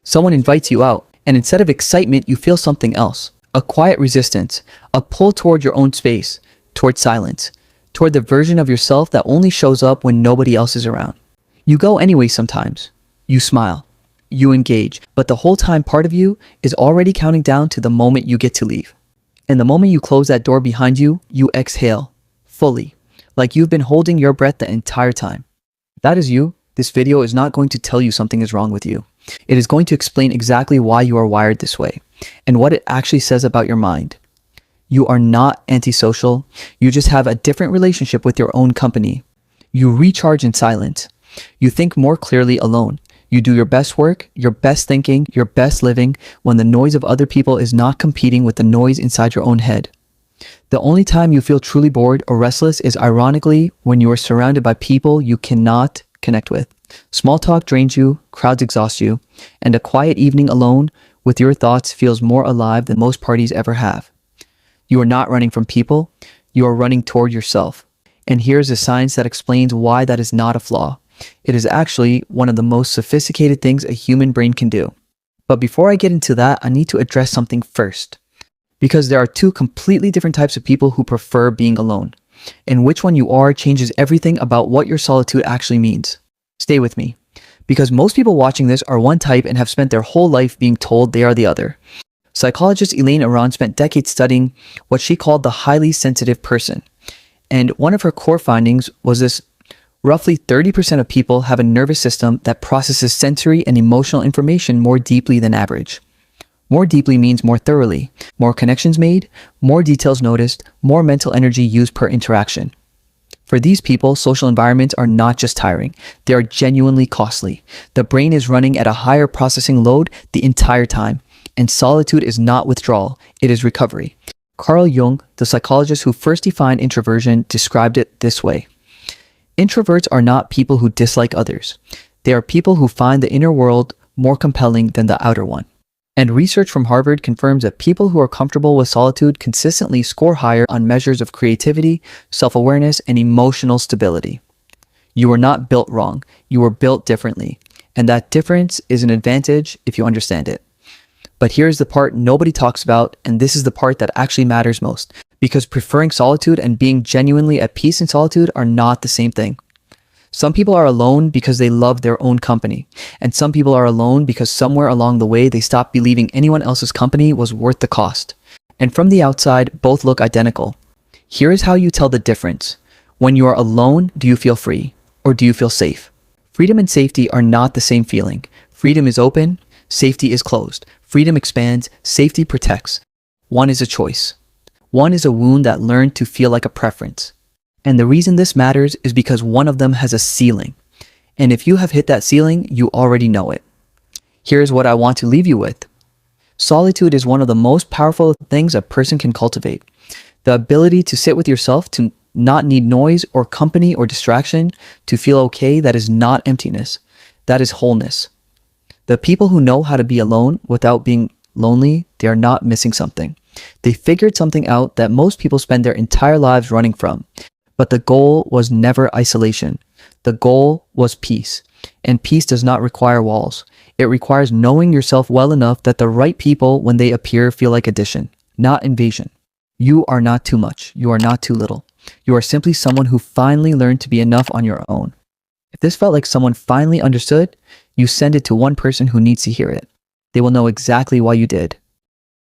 Someone invites you out, and instead of excitement, you feel something else. A quiet resistance, a pull toward your own space, toward silence, toward the version of yourself that only shows up when nobody else is around. You go anyway sometimes. You smile. You engage. But the whole time part of you is already counting down to the moment you get to leave. And the moment you close that door behind you, you exhale. Fully. Like you've been holding your breath the entire time. If that is you, this video is not going to tell you something is wrong with you. It is going to explain exactly why you are wired this way and what it actually says about your mind. You are not antisocial. You just have a different relationship with your own company. You recharge in silence. You think more clearly alone. You do your best work, your best thinking, your best living when the noise of other people is not competing with the noise inside your own head. The only time you feel truly bored or restless is ironically when you are surrounded by people you cannot connect with. Small talk drains you, crowds exhaust you, and a quiet evening alone with your thoughts feels more alive than most parties ever have. You are not running from people, you are running toward yourself. And here's a science that explains why that is not a flaw. It is actually one of the most sophisticated things a human brain can do. But before I get into that, I need to address something first. Because there are two completely different types of people who prefer being alone. And which one you are changes everything about what your solitude actually means. Stay with me. Because most people watching this are one type and have spent their whole life being told they are the other. Psychologist Elaine Aron spent decades studying what she called the highly sensitive person. And one of her core findings was this: roughly 30% of people have a nervous system that processes sensory and emotional information more deeply than average. More deeply means more thoroughly, more connections made, more details noticed, more mental energy used per interaction. For these people, social environments are not just tiring, they are genuinely costly. The brain is running at a higher processing load the entire time, and solitude is not withdrawal, it is recovery. Carl Jung, the psychologist who first defined introversion, described it this way: introverts are not people who dislike others. They are people who find the inner world more compelling than the outer one. And research from Harvard confirms that people who are comfortable with solitude consistently score higher on measures of creativity, self-awareness, and emotional stability. You are not built wrong. You are built differently. And that difference is an advantage if you understand it. But here's the part nobody talks about, and this is the part that actually matters most. Because preferring solitude and being genuinely at peace in solitude are not the same thing. Some people are alone because they love their own company, and some people are alone because somewhere along the way they stopped believing anyone else's company was worth the cost. And from the outside, both look identical. Here is how you tell the difference. When you are alone, do you feel free, or do you feel safe? Freedom and safety are not the same feeling. Freedom is open, safety is closed. Freedom expands, safety protects. One is a choice. One is a wound that learned to feel like a preference. And the reason this matters is because one of them has a ceiling. And if you have hit that ceiling, you already know it. Here's what I want to leave you with. Solitude is one of the most powerful things a person can cultivate. The ability to sit with yourself, to not need noise or company or distraction, to feel okay, that is not emptiness. That is wholeness. The people who know how to be alone without being lonely, they are not missing something. They figured something out that most people spend their entire lives running from. But the goal was never isolation. The goal was peace. And peace does not require walls. It requires knowing yourself well enough that the right people, when they appear, feel like addition, not invasion. You are not too much. You are not too little. You are simply someone who finally learned to be enough on your own. If this felt like someone finally understood, you send it to one person who needs to hear it. They will know exactly why you did.